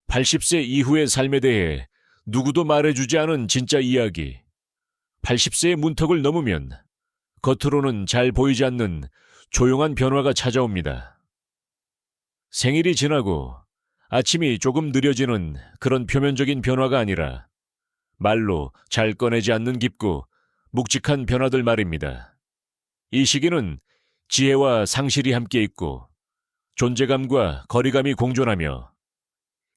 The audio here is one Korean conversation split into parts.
80세 이후의 삶에 대해 누구도 말해주지 않은 진짜 이야기. 80세의 문턱을 넘으면 겉으로는 잘 보이지 않는 조용한 변화가 찾아옵니다. 생일이 지나고 아침이 조금 느려지는 그런 표면적인 변화가 아니라 말로 잘 꺼내지 않는 깊고 묵직한 변화들 말입니다. 이 시기는 지혜와 상실이 함께 있고 존재감과 거리감이 공존하며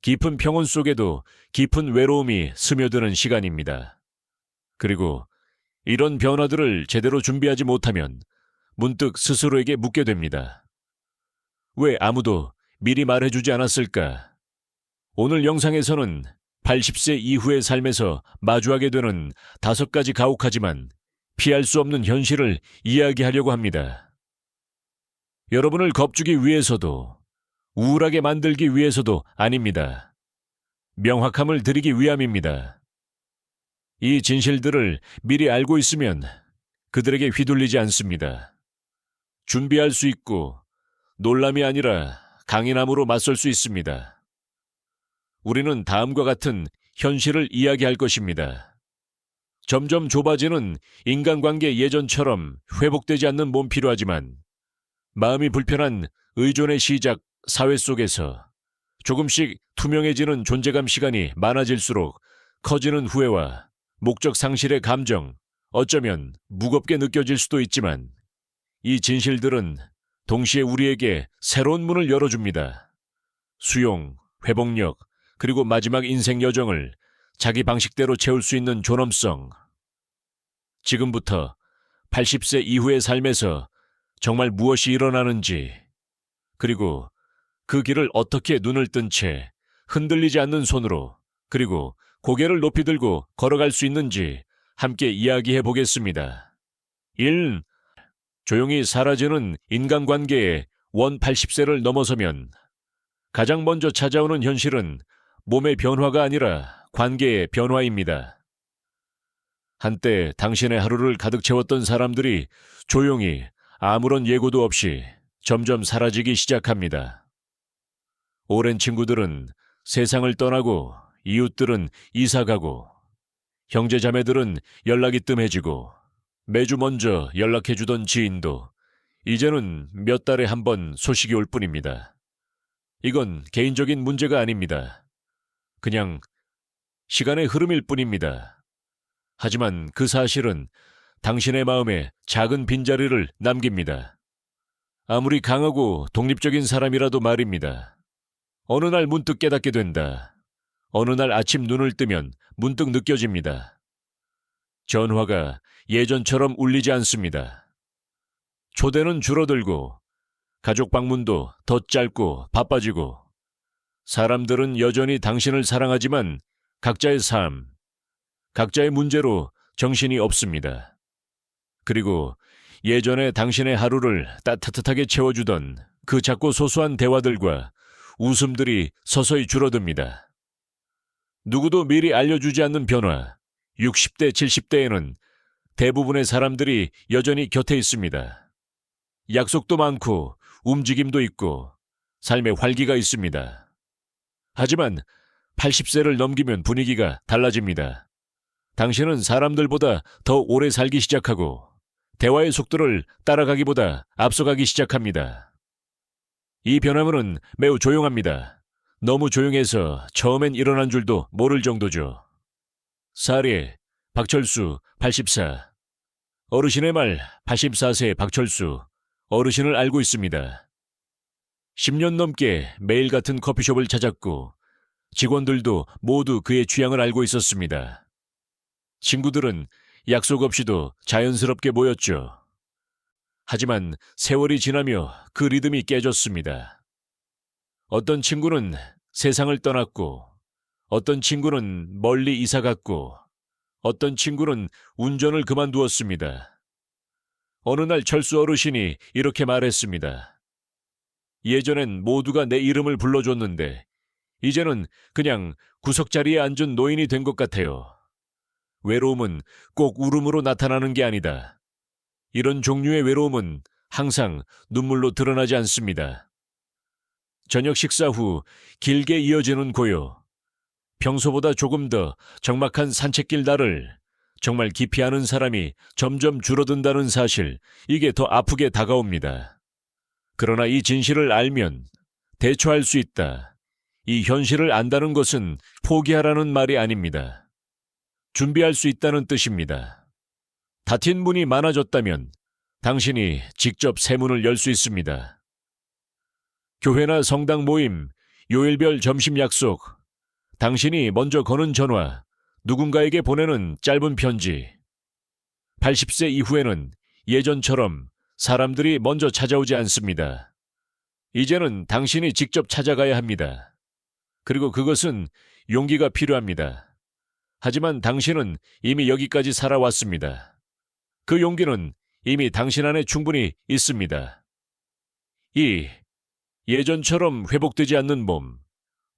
깊은 평온 속에도 깊은 외로움이 스며드는 시간입니다. 그리고 이런 변화들을 제대로 준비하지 못하면 문득 스스로에게 묻게 됩니다. 왜 아무도 미리 말해주지 않았을까? 오늘 영상에서는 80세 이후의 삶에서 마주하게 되는 5가지 가혹하지만 피할 수 없는 현실을 이야기하려고 합니다. 여러분을 겁주기 위해서도 우울하게 만들기 위해서도 아닙니다. 명확함을 드리기 위함입니다. 이 진실들을 미리 알고 있으면 그들에게 휘둘리지 않습니다. 준비할 수 있고 놀람이 아니라 강인함으로 맞설 수 있습니다. 우리는 다음과 같은 현실을 이야기할 것입니다. 점점 좁아지는 인간관계 예전처럼 회복되지 않는 몸 필요하지만 마음이 불편한 의존의 시작 사회 속에서 조금씩 투명해지는 존재감 시간이 많아질수록 커지는 후회와 목적 상실의 감정, 어쩌면 무겁게 느껴질 수도 있지만 이 진실들은 동시에 우리에게 새로운 문을 열어줍니다. 수용, 회복력, 그리고 마지막 인생 여정을 자기 방식대로 채울 수 있는 존엄성. 지금부터 80세 이후의 삶에서 정말 무엇이 일어나는지, 그리고 그 길을 어떻게 눈을 뜬 채 흔들리지 않는 손으로, 그리고 고개를 높이 들고 걸어갈 수 있는지 함께 이야기해 보겠습니다. 1. 조용히 사라지는 인간관계의 원 80세를 넘어서면 가장 먼저 찾아오는 현실은 몸의 변화가 아니라 관계의 변화입니다. 한때 당신의 하루를 가득 채웠던 사람들이 조용히 아무런 예고도 없이 점점 사라지기 시작합니다. 오랜 친구들은 세상을 떠나고 이웃들은 이사가고 형제자매들은 연락이 뜸해지고 매주 먼저 연락해주던 지인도 이제는 몇 달에 한 번 소식이 올 뿐입니다. 이건 개인적인 문제가 아닙니다. 그냥 시간의 흐름일 뿐입니다. 하지만 그 사실은 당신의 마음에 작은 빈자리를 남깁니다. 아무리 강하고 독립적인 사람이라도 말입니다. 어느 날 문득 깨닫게 된다. 어느 날 아침 눈을 뜨면 문득 느껴집니다. 전화가 예전처럼 울리지 않습니다. 초대는 줄어들고 가족 방문도 더 짧고 바빠지고 사람들은 여전히 당신을 사랑하지만 각자의 삶, 각자의 문제로 정신이 없습니다. 그리고 예전에 당신의 하루를 따뜻하게 채워주던 그 작고 소소한 대화들과 웃음들이 서서히 줄어듭니다. 누구도 미리 알려주지 않는 변화, 60대, 70대에는 대부분의 사람들이 여전히 곁에 있습니다. 약속도 많고 움직임도 있고 삶의 활기가 있습니다. 하지만 80세를 넘기면 분위기가 달라집니다. 당신은 사람들보다 더 오래 살기 시작하고 대화의 속도를 따라가기보다 앞서가기 시작합니다. 이 변화는 매우 조용합니다. 너무 조용해서 처음엔 일어난 줄도 모를 정도죠. 사례, 박철수, 84. 어르신의 말, 84세 박철수. 어르신을 알고 있습니다. 10년 넘게 매일 같은 커피숍을 찾았고 직원들도 모두 그의 취향을 알고 있었습니다. 친구들은 약속 없이도 자연스럽게 모였죠. 하지만 세월이 지나며 그 리듬이 깨졌습니다. 어떤 친구는 세상을 떠났고 어떤 친구는 멀리 이사갔고 어떤 친구는 운전을 그만두었습니다. 어느 날 철수 어르신이 이렇게 말했습니다. 예전엔 모두가 내 이름을 불러줬는데 이제는 그냥 구석자리에 앉은 노인이 된 것 같아요. 외로움은 꼭 울음으로 나타나는 게 아니다. 이런 종류의 외로움은 항상 눈물로 드러나지 않습니다. 저녁 식사 후 길게 이어지는 고요. 평소보다 조금 더 적막한 산책길 나를 정말 기피하는 사람이 점점 줄어든다는 사실, 이게 더 아프게 다가옵니다. 그러나 이 진실을 알면 대처할 수 있다. 이 현실을 안다는 것은 포기하라는 말이 아닙니다. 준비할 수 있다는 뜻입니다. 닫힌 문이 많아졌다면 당신이 직접 새 문을 열 수 있습니다. 교회나 성당 모임, 요일별 점심 약속, 당신이 먼저 거는 전화, 누군가에게 보내는 짧은 편지. 80세 이후에는 예전처럼 사람들이 먼저 찾아오지 않습니다. 이제는 당신이 직접 찾아가야 합니다. 그리고 그것은 용기가 필요합니다. 하지만 당신은 이미 여기까지 살아왔습니다. 그 용기는 이미 당신 안에 충분히 있습니다. 예전처럼 회복되지 않는 몸.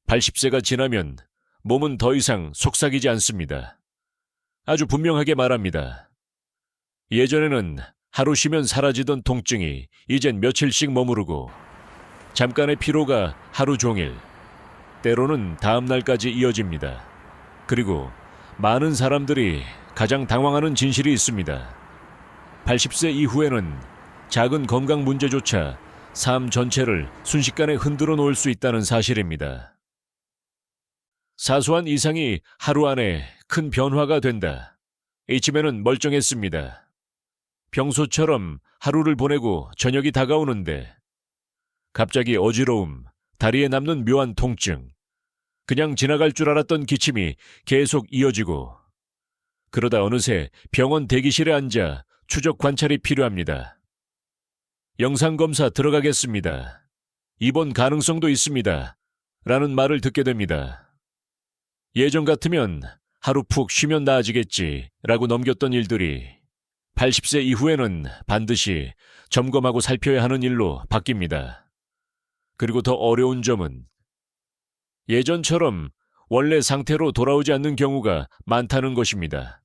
80세가 지나면 몸은 더 이상 속삭이지 않습니다. 아주 분명하게 말합니다. 예전에는 하루 쉬면 사라지던 통증이 이젠 며칠씩 머무르고, 잠깐의 피로가 하루 종일, 때로는 다음 날까지 이어집니다. 그리고 많은 사람들이 가장 당황하는 진실이 있습니다. 80세 이후에는 작은 건강 문제조차 삶 전체를 순식간에 흔들어 놓을 수 있다는 사실입니다. 사소한 이상이 하루 안에 큰 변화가 된다. 이쯤에는 멀쩡했습니다. 평소처럼 하루를 보내고 저녁이 다가오는데 갑자기 어지러움, 다리에 남는 묘한 통증, 그냥 지나갈 줄 알았던 기침이 계속 이어지고, 그러다 어느새 병원 대기실에 앉아 추적 관찰이 필요합니다. 영상검사 들어가겠습니다. 입원 가능성도 있습니다. 라는 말을 듣게 됩니다. 예전 같으면 하루 푹 쉬면 나아지겠지 라고 넘겼던 일들이 80세 이후에는 반드시 점검하고 살펴야 하는 일로 바뀝니다. 그리고 더 어려운 점은 예전처럼 원래 상태로 돌아오지 않는 경우가 많다는 것입니다.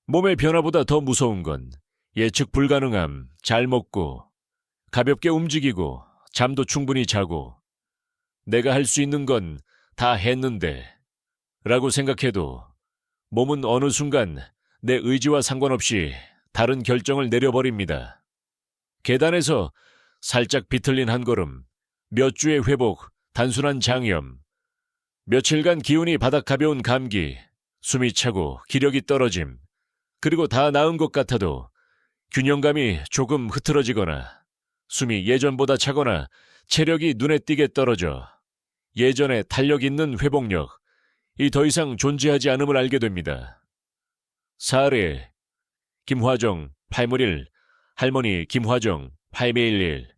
몸의 변화보다 더 무서운 건 예측 불가능함, 잘 먹고, 가볍게 움직이고, 잠도 충분히 자고, 내가 할 수 있는 건 다 했는데 라고 생각해도 몸은 어느 순간 내 의지와 상관없이 다른 결정을 내려버립니다. 계단에서 살짝 비틀린 한 걸음, 몇 주의 회복, 단순한 장염, 며칠간 기운이 바닥 가벼운 감기, 숨이 차고 기력이 떨어짐, 그리고 다 나은 것 같아도 균형감이 조금 흐트러지거나 숨이 예전보다 차거나 체력이 눈에 띄게 떨어져 예전의 탄력 있는 회복력, 이 더 이상 존재하지 않음을 알게 됩니다. 사례, 김화정, 801, 할머니 김화정, 8211.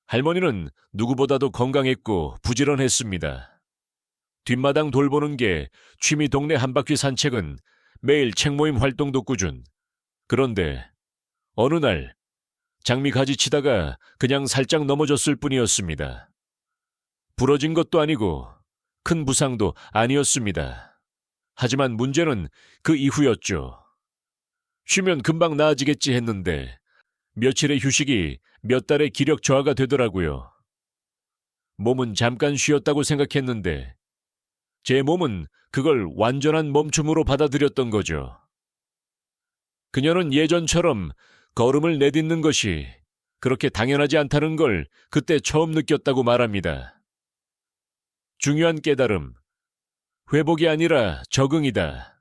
할머니는 누구보다도 건강했고 부지런했습니다. 뒷마당 돌보는 게 취미 동네 한 바퀴 산책은 매일 책 모임 활동도 꾸준. 그런데 어느 날 장미 가지 치다가 그냥 살짝 넘어졌을 뿐이었습니다. 부러진 것도 아니고 큰 부상도 아니었습니다. 하지만 문제는 그 이후였죠. 쉬면 금방 나아지겠지 했는데 며칠의 휴식이 몇 달의 기력 저하가 되더라고요. 몸은 잠깐 쉬었다고 생각했는데 제 몸은 그걸 완전한 멈춤으로 받아들였던 거죠. 그녀는 예전처럼 걸음을 내딛는 것이 그렇게 당연하지 않다는 걸 그때 처음 느꼈다고 말합니다. 중요한 깨달음, 회복이 아니라 적응이다.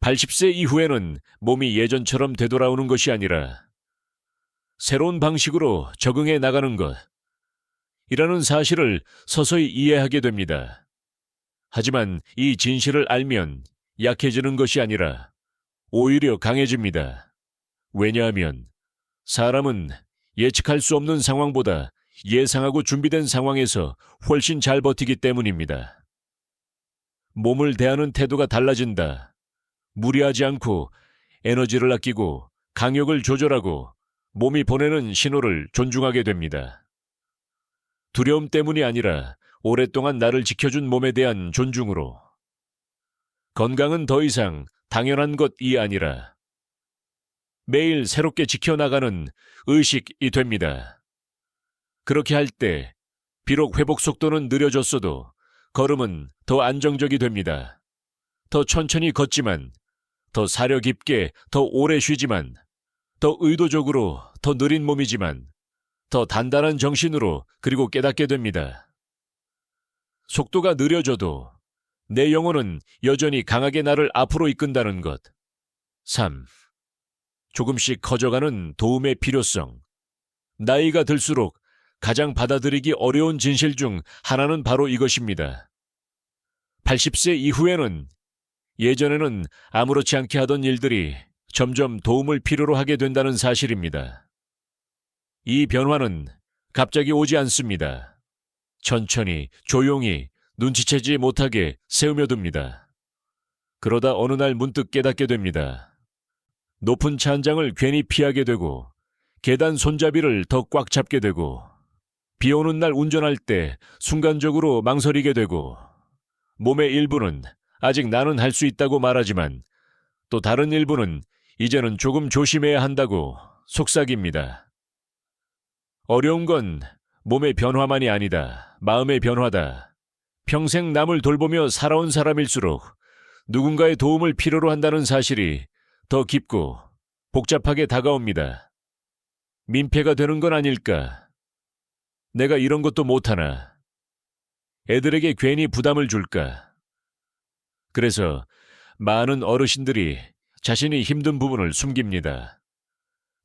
80세 이후에는 몸이 예전처럼 되돌아오는 것이 아니라 새로운 방식으로 적응해 나가는 것, 이라는 사실을 서서히 이해하게 됩니다. 하지만 이 진실을 알면 약해지는 것이 아니라 오히려 강해집니다. 왜냐하면 사람은 예측할 수 없는 상황보다 예상하고 준비된 상황에서 훨씬 잘 버티기 때문입니다. 몸을 대하는 태도가 달라진다. 무리하지 않고 에너지를 아끼고 강욕을 조절하고 몸이 보내는 신호를 존중하게 됩니다. 두려움 때문이 아니라 오랫동안 나를 지켜준 몸에 대한 존중으로. 건강은 더 이상 당연한 것이 아니라 매일 새롭게 지켜나가는 의식이 됩니다. 그렇게 할 때 비록 회복 속도는 느려졌어도 걸음은 더 안정적이 됩니다. 더 천천히 걷지만, 더 사려 깊게, 더 오래 쉬지만, 더 의도적으로, 더 느린 몸이지만, 더 단단한 정신으로 그리고 깨닫게 됩니다. 속도가 느려져도 내 영혼은 여전히 강하게 나를 앞으로 이끈다는 것. 3. 조금씩 커져가는 도움의 필요성. 나이가 들수록 가장 받아들이기 어려운 진실 중 하나는 바로 이것입니다. 80세 이후에는 예전에는 아무렇지 않게 하던 일들이 점점 도움을 필요로 하게 된다는 사실입니다. 이 변화는 갑자기 오지 않습니다. 천천히, 조용히, 눈치채지 못하게 세우며듭니다. 그러다 어느 날 문득 깨닫게 됩니다. 높은 차 한 장을 괜히 피하게 되고, 계단 손잡이를 더 꽉 잡게 되고, 비 오는 날 운전할 때 순간적으로 망설이게 되고, 몸의 일부는 아직 나는 할 수 있다고 말하지만, 또 다른 일부는 이제는 조금 조심해야 한다고 속삭입니다. 어려운 건 몸의 변화만이 아니다. 마음의 변화다. 평생 남을 돌보며 살아온 사람일수록 누군가의 도움을 필요로 한다는 사실이 더 깊고 복잡하게 다가옵니다. 민폐가 되는 건 아닐까? 내가 이런 것도 못하나? 애들에게 괜히 부담을 줄까? 그래서 많은 어르신들이 자신이 힘든 부분을 숨깁니다.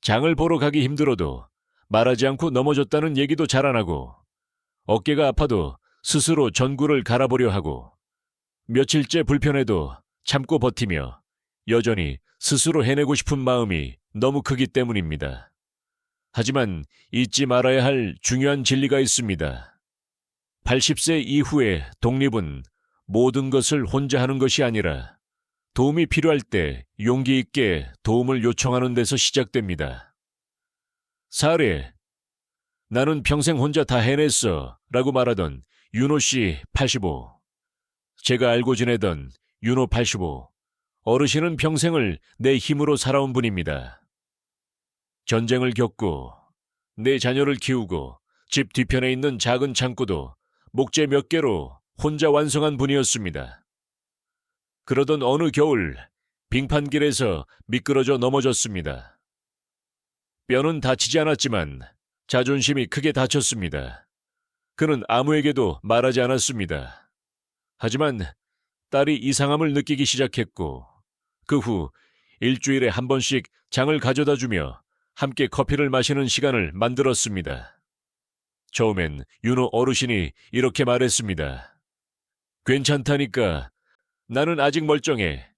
장을 보러 가기 힘들어도 말하지 않고 넘어졌다는 얘기도 잘 안 하고, 어깨가 아파도 스스로 전구를 갈아보려 하고, 며칠째 불편해도 참고 버티며 여전히 스스로 해내고 싶은 마음이 너무 크기 때문입니다. 하지만 잊지 말아야 할 중요한 진리가 있습니다. 80세 이후의 독립은 모든 것을 혼자 하는 것이 아니라 도움이 필요할 때 용기 있게 도움을 요청하는 데서 시작됩니다. 사례, 나는 평생 혼자 다 해냈어 라고 말하던 윤호 씨 85. 제가 알고 지내던 윤호 85. 어르신은 평생을 내 힘으로 살아온 분입니다. 전쟁을 겪고 내 자녀를 키우고 집 뒤편에 있는 작은 창고도 목재 몇 개로 혼자 완성한 분이었습니다. 그러던 어느 겨울 빙판길에서 미끄러져 넘어졌습니다. 뼈는 다치지 않았지만 자존심이 크게 다쳤습니다. 그는 아무에게도 말하지 않았습니다. 하지만 딸이 이상함을 느끼기 시작했고, 그 후 일주일에 한 번씩 장을 가져다 주며 함께 커피를 마시는 시간을 만들었습니다. 처음엔 윤호 어르신이 이렇게 말했습니다. 괜찮다니까. 나는 아직 멀쩡해.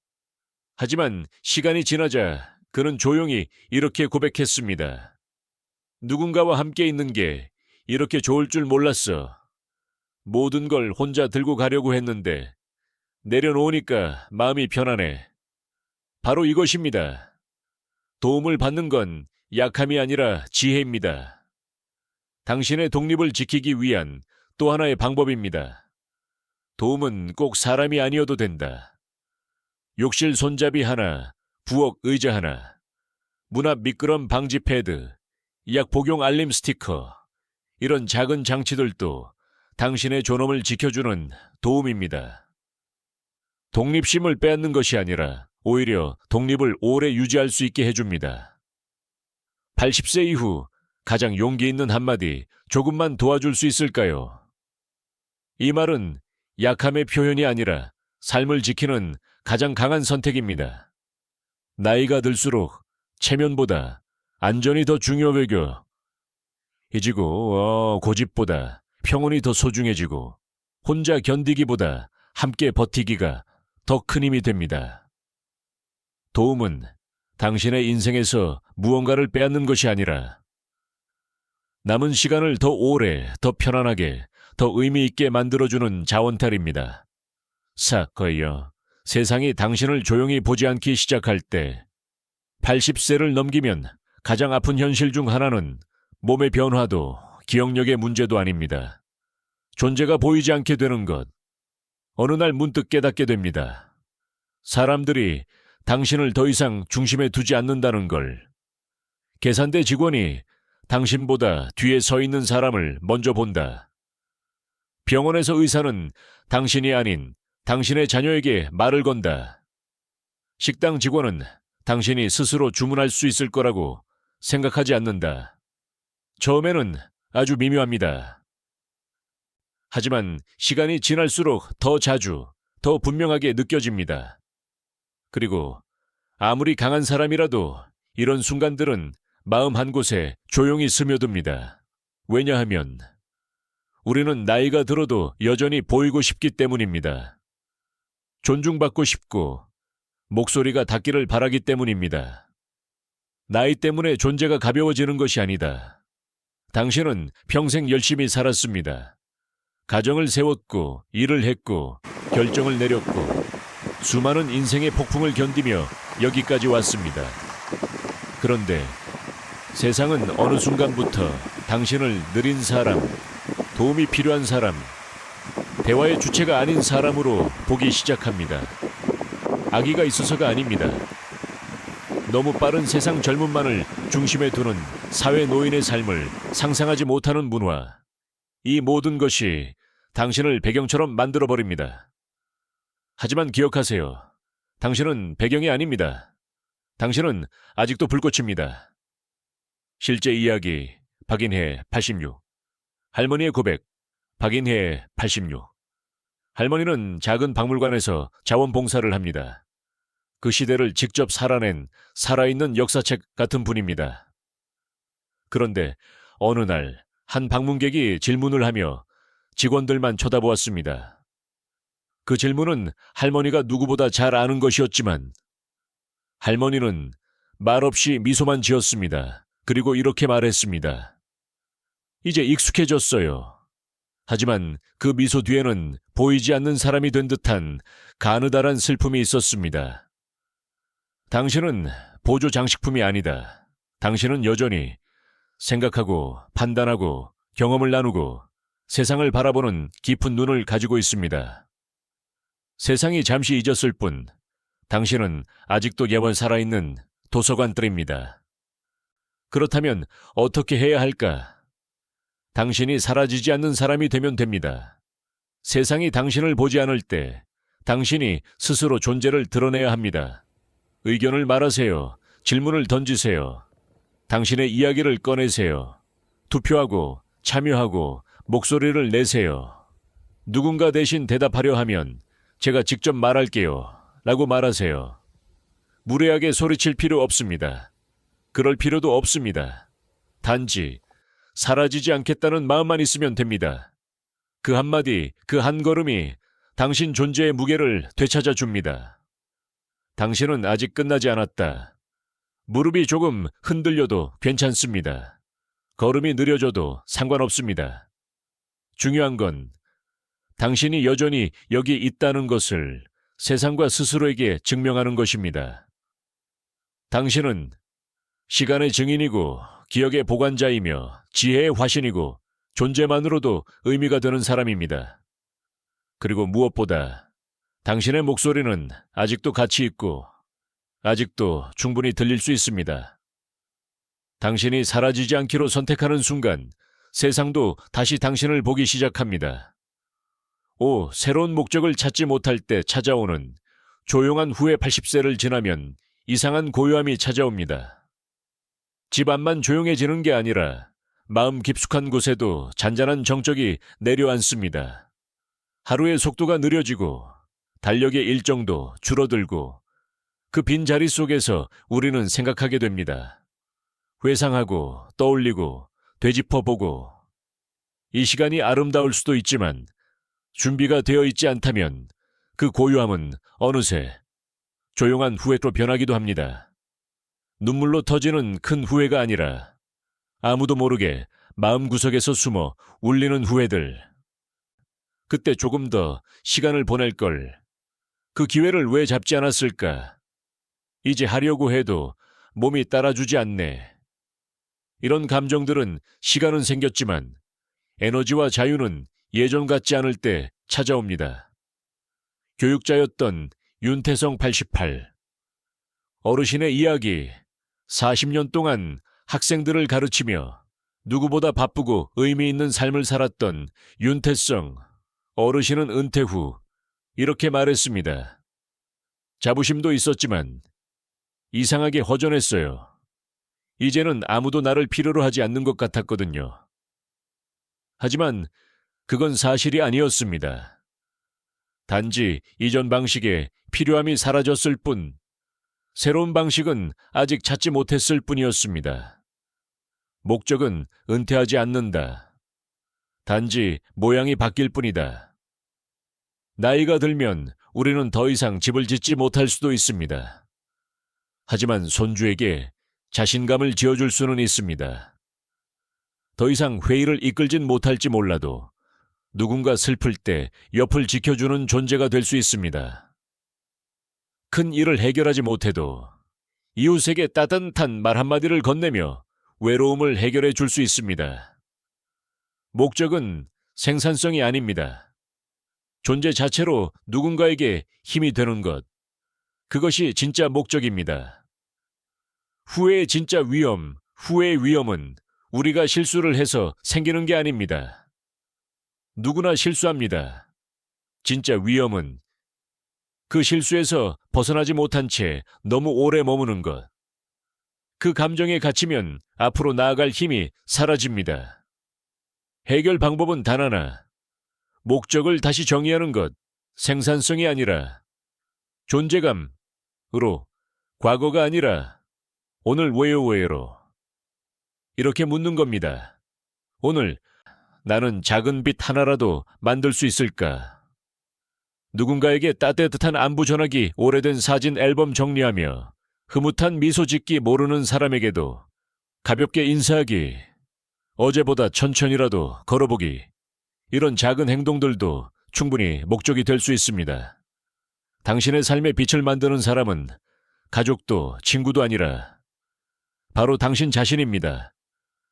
하지만 시간이 지나자 그는 조용히 이렇게 고백했습니다. 누군가와 함께 있는 게 이렇게 좋을 줄 몰랐어. 모든 걸 혼자 들고 가려고 했는데 내려놓으니까 마음이 편하네. 바로 이것입니다. 도움을 받는 건 약함이 아니라 지혜입니다. 당신의 독립을 지키기 위한 또 하나의 방법입니다. 도움은 꼭 사람이 아니어도 된다. 욕실 손잡이 하나, 부엌 의자 하나, 문 앞 미끄럼 방지 패드, 약 복용 알림 스티커, 이런 작은 장치들도 당신의 존엄을 지켜주는 도움입니다. 독립심을 빼앗는 것이 아니라 오히려 독립을 오래 유지할 수 있게 해줍니다. 80세 이후 가장 용기 있는 한마디, 조금만 도와줄 수 있을까요? 이 말은 약함의 표현이 아니라 삶을 지키는 가장 강한 선택입니다. 나이가 들수록 체면보다 안전이 더 중요해지고, 고집보다 평온이 더 소중해지고, 혼자 견디기보다 함께 버티기가 더 큰 힘이 됩니다. 도움은 당신의 인생에서 무언가를 빼앗는 것이 아니라 남은 시간을 더 오래, 더 편안하게, 더 의미 있게 만들어주는 자원탈입니다. 사커요. 세상이 당신을 조용히 보지 않기 시작할 때 80세를 넘기면 가장 아픈 현실 중 하나는 몸의 변화도 기억력의 문제도 아닙니다. 존재가 보이지 않게 되는 것. 어느 날 문득 깨닫게 됩니다. 사람들이 당신을 더 이상 중심에 두지 않는다는 걸. 계산대 직원이 당신보다 뒤에 서 있는 사람을 먼저 본다. 병원에서 의사는 당신이 아닌 당신의 자녀에게 말을 건다. 식당 직원은 당신이 스스로 주문할 수 있을 거라고 생각하지 않는다. 처음에는 아주 미묘합니다. 하지만 시간이 지날수록 더 자주, 더 분명하게 느껴집니다. 그리고 아무리 강한 사람이라도 이런 순간들은 마음 한 곳에 조용히 스며듭니다. 왜냐하면 우리는 나이가 들어도 여전히 보이고 싶기 때문입니다. 존중받고 싶고 목소리가 닿기를 바라기 때문입니다. 나이 때문에 존재가 가벼워지는 것이 아니다. 당신은 평생 열심히 살았습니다. 가정을 세웠고 일을 했고 결정을 내렸고 수많은 인생의 폭풍을 견디며 여기까지 왔습니다. 그런데 세상은 어느 순간부터 당신을 느린 사람, 도움이 필요한 사람, 대화의 주체가 아닌 사람으로 보기 시작합니다. 악의가 있어서가 아닙니다. 너무 빠른 세상 젊음만을 중심에 두는 사회 노인의 삶을 상상하지 못하는 문화, 이 모든 것이 당신을 배경처럼 만들어버립니다. 하지만 기억하세요. 당신은 배경이 아닙니다. 당신은 아직도 불꽃입니다. 실제 이야기 박인혜 86. 할머니의 고백 박인혜 86. 할머니는 작은 박물관에서 자원봉사를 합니다. 그 시대를 직접 살아낸 살아있는 역사책 같은 분입니다. 그런데 어느 날 한 방문객이 질문을 하며 직원들만 쳐다보았습니다. 그 질문은 할머니가 누구보다 잘 아는 것이었지만 할머니는 말없이 미소만 지었습니다. 그리고 이렇게 말했습니다. 이제 익숙해졌어요. 하지만 그 미소 뒤에는 보이지 않는 사람이 된 듯한 가느다란 슬픔이 있었습니다. 당신은 보조 장식품이 아니다. 당신은 여전히 생각하고 판단하고 경험을 나누고 세상을 바라보는 깊은 눈을 가지고 있습니다. 세상이 잠시 잊었을 뿐 당신은 아직도 예원 살아있는 도서관들입니다. 그렇다면 어떻게 해야 할까? 당신이 사라지지 않는 사람이 되면 됩니다. 세상이 당신을 보지 않을 때 당신이 스스로 존재를 드러내야 합니다. 의견을 말하세요. 질문을 던지세요. 당신의 이야기를 꺼내세요. 투표하고 참여하고 목소리를 내세요. 누군가 대신 대답하려 하면 제가 직접 말할게요. 라고 말하세요. 무례하게 소리칠 필요 없습니다. 그럴 필요도 없습니다. 단지 사라지지 않겠다는 마음만 있으면 됩니다. 그 한마디, 그 한 걸음이 당신 존재의 무게를 되찾아 줍니다. 당신은 아직 끝나지 않았다. 무릎이 조금 흔들려도 괜찮습니다. 걸음이 느려져도 상관없습니다. 중요한 건 당신이 여전히 여기 있다는 것을 세상과 스스로에게 증명하는 것입니다. 당신은 시간의 증인이고 기억의 보관자이며 지혜의 화신이고 존재만으로도 의미가 되는 사람입니다. 그리고 무엇보다 당신의 목소리는 아직도 가치 있고 아직도 충분히 들릴 수 있습니다. 당신이 사라지지 않기로 선택하는 순간 세상도 다시 당신을 보기 시작합니다. 새로운 목적을 찾지 못할 때 찾아오는 조용한 후의 80세를 지나면 이상한 고요함이 찾아옵니다. 집 안만 조용해지는 게 아니라 마음 깊숙한 곳에도 잔잔한 정적이 내려앉습니다. 하루의 속도가 느려지고 달력의 일정도 줄어들고 그 빈자리 속에서 우리는 생각하게 됩니다. 회상하고 떠올리고 되짚어보고 이 시간이 아름다울 수도 있지만 준비가 되어 있지 않다면 그 고요함은 어느새 조용한 후회로 변하기도 합니다. 눈물로 터지는 큰 후회가 아니라 아무도 모르게 마음구석에서 숨어 울리는 후회들. 그때 조금 더 시간을 보낼 걸. 그 기회를 왜 잡지 않았을까? 이제 하려고 해도 몸이 따라주지 않네. 이런 감정들은 시간은 생겼지만 에너지와 자유는 예전 같지 않을 때 찾아옵니다. 교육자였던 윤태성 88. 어르신의 이야기. 40년 동안 학생들을 가르치며 누구보다 바쁘고 의미 있는 삶을 살았던 윤태성. 어르신은 은퇴 후 이렇게 말했습니다. 자부심도 있었지만 이상하게 허전했어요. 이제는 아무도 나를 필요로 하지 않는 것 같았거든요. 하지만 그건 사실이 아니었습니다. 단지 이전 방식의 필요함이 사라졌을 뿐, 새로운 방식은 아직 찾지 못했을 뿐이었습니다. 목적은 은퇴하지 않는다. 단지 모양이 바뀔 뿐이다. 나이가 들면 우리는 더 이상 집을 짓지 못할 수도 있습니다. 하지만 손주에게 자신감을 지어줄 수는 있습니다. 더 이상 회의를 이끌진 못할지 몰라도 누군가 슬플 때 옆을 지켜주는 존재가 될 수 있습니다. 큰 일을 해결하지 못해도 이웃에게 따뜻한 말 한마디를 건네며 외로움을 해결해 줄 수 있습니다. 목적은 생산성이 아닙니다. 존재 자체로 누군가에게 힘이 되는 것, 그것이 진짜 목적입니다. 후회의 진짜 위험, 후회의 위험은 우리가 실수를 해서 생기는 게 아닙니다. 누구나 실수합니다. 진짜 위험은 그 실수에서 벗어나지 못한 채 너무 오래 머무는 것. 그 감정에 갇히면 앞으로 나아갈 힘이 사라집니다. 해결 방법은 단 하나. 목적을 다시 정의하는 것, 생산성이 아니라 존재감으로, 과거가 아니라 오늘 왜요? 이렇게 묻는 겁니다. 오늘 나는 작은 빛 하나라도 만들 수 있을까? 누군가에게 따뜻한 안부 전하기, 오래된 사진 앨범 정리하며 흐뭇한 미소 짓기, 모르는 사람에게도 가볍게 인사하기, 어제보다 천천히라도 걸어보기, 이런 작은 행동들도 충분히 목적이 될 수 있습니다. 당신의 삶의 빛을 만드는 사람은 가족도 친구도 아니라 바로 당신 자신입니다.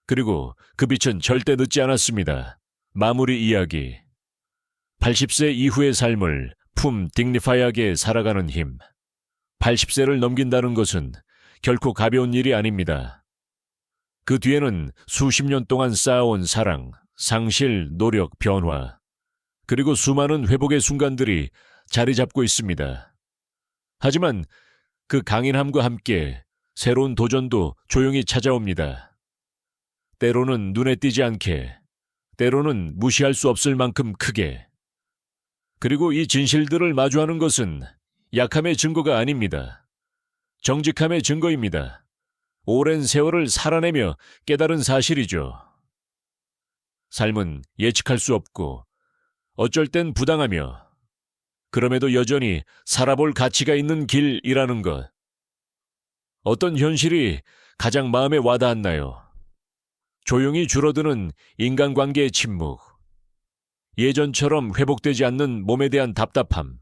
그리고 그 빛은 절대 늦지 않았습니다. 마무리 이야기. 80세 이후의 삶을 dignified하게 살아가는 힘. 80세를 넘긴다는 것은 결코 가벼운 일이 아닙니다. 그 뒤에는 수십 년 동안 쌓아온 사랑, 상실, 노력, 변화, 그리고 수많은 회복의 순간들이 자리 잡고 있습니다. 하지만 그 강인함과 함께 새로운 도전도 조용히 찾아옵니다. 때로는 눈에 띄지 않게, 때로는 무시할 수 없을 만큼 크게. 그리고 이 진실들을 마주하는 것은 약함의 증거가 아닙니다. 정직함의 증거입니다. 오랜 세월을 살아내며 깨달은 사실이죠. 삶은 예측할 수 없고 어쩔 땐 부당하며 그럼에도 여전히 살아볼 가치가 있는 길이라는 것. 어떤 현실이 가장 마음에 와닿았나요? 조용히 줄어드는 인간관계의 침묵, 예전처럼 회복되지 않는 몸에 대한 답답함,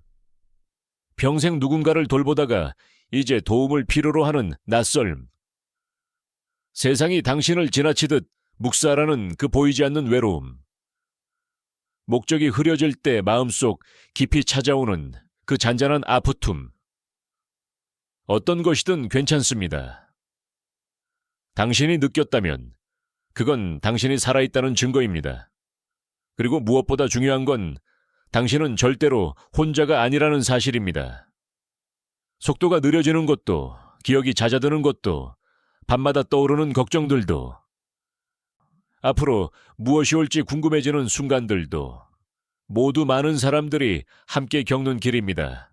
평생 누군가를 돌보다가 이제 도움을 필요로 하는 낯설음, 세상이 당신을 지나치듯 묵살하는 그 보이지 않는 외로움, 목적이 흐려질 때 마음속 깊이 찾아오는 그 잔잔한 아프툼. 어떤 것이든 괜찮습니다. 당신이 느꼈다면 그건 당신이 살아있다는 증거입니다. 그리고 무엇보다 중요한 건 당신은 절대로 혼자가 아니라는 사실입니다. 속도가 느려지는 것도, 기억이 잦아드는 것도, 밤마다 떠오르는 걱정들도, 앞으로 무엇이 올지 궁금해지는 순간들도 모두 많은 사람들이 함께 겪는 길입니다.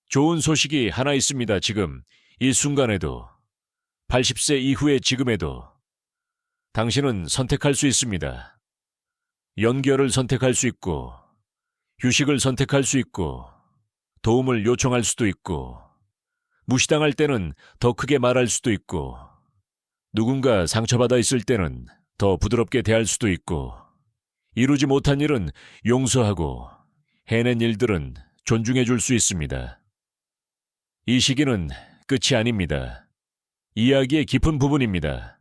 좋은 소식이 하나 있습니다. 지금, 이 순간에도, 80세 이후의 지금에도 당신은 선택할 수 있습니다. 연결을 선택할 수 있고, 휴식을 선택할 수 있고, 도움을 요청할 수도 있고, 무시당할 때는 더 크게 말할 수도 있고, 누군가 상처받아 있을 때는 더 부드럽게 대할 수도 있고, 이루지 못한 일은 용서하고, 해낸 일들은 존중해 줄 수 있습니다. 이 시기는 끝이 아닙니다. 이야기의 깊은 부분입니다.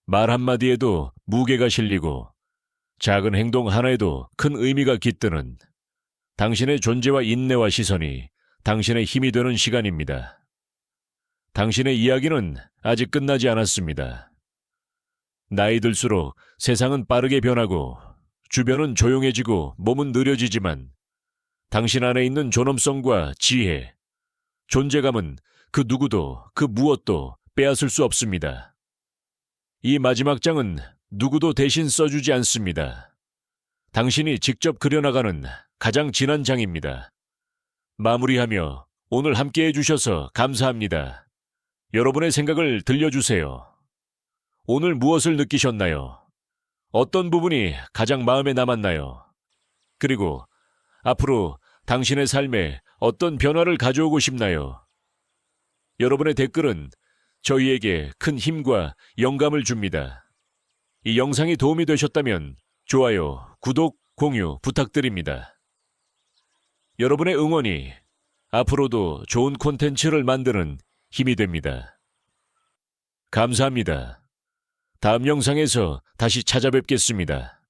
말 한마디에도 무게가 실리고, 작은 행동 하나에도 큰 의미가 깃드는 당신의 존재와 인내와 시선이 당신의 힘이 되는 시간입니다. 당신의 이야기는 아직 끝나지 않았습니다. 나이 들수록 세상은 빠르게 변하고 주변은 조용해지고 몸은 느려지지만 당신 안에 있는 존엄성과 지혜, 존재감은 그 누구도 그 무엇도 빼앗을 수 없습니다. 이 마지막 장은 누구도 대신 써주지 않습니다. 당신이 직접 그려나가는 가장 진한 장입니다. 마무리하며 오늘 함께 해주셔서 감사합니다. 여러분의 생각을 들려주세요. 오늘 무엇을 느끼셨나요? 어떤 부분이 가장 마음에 남았나요? 그리고 앞으로 당신의 삶에 어떤 변화를 가져오고 싶나요? 여러분의 댓글은 저희에게 큰 힘과 영감을 줍니다. 이 영상이 도움이 되셨다면 좋아요, 구독, 공유 부탁드립니다. 여러분의 응원이 앞으로도 좋은 콘텐츠를 만드는 힘이 됩니다. 감사합니다. 다음 영상에서 다시 찾아뵙겠습니다.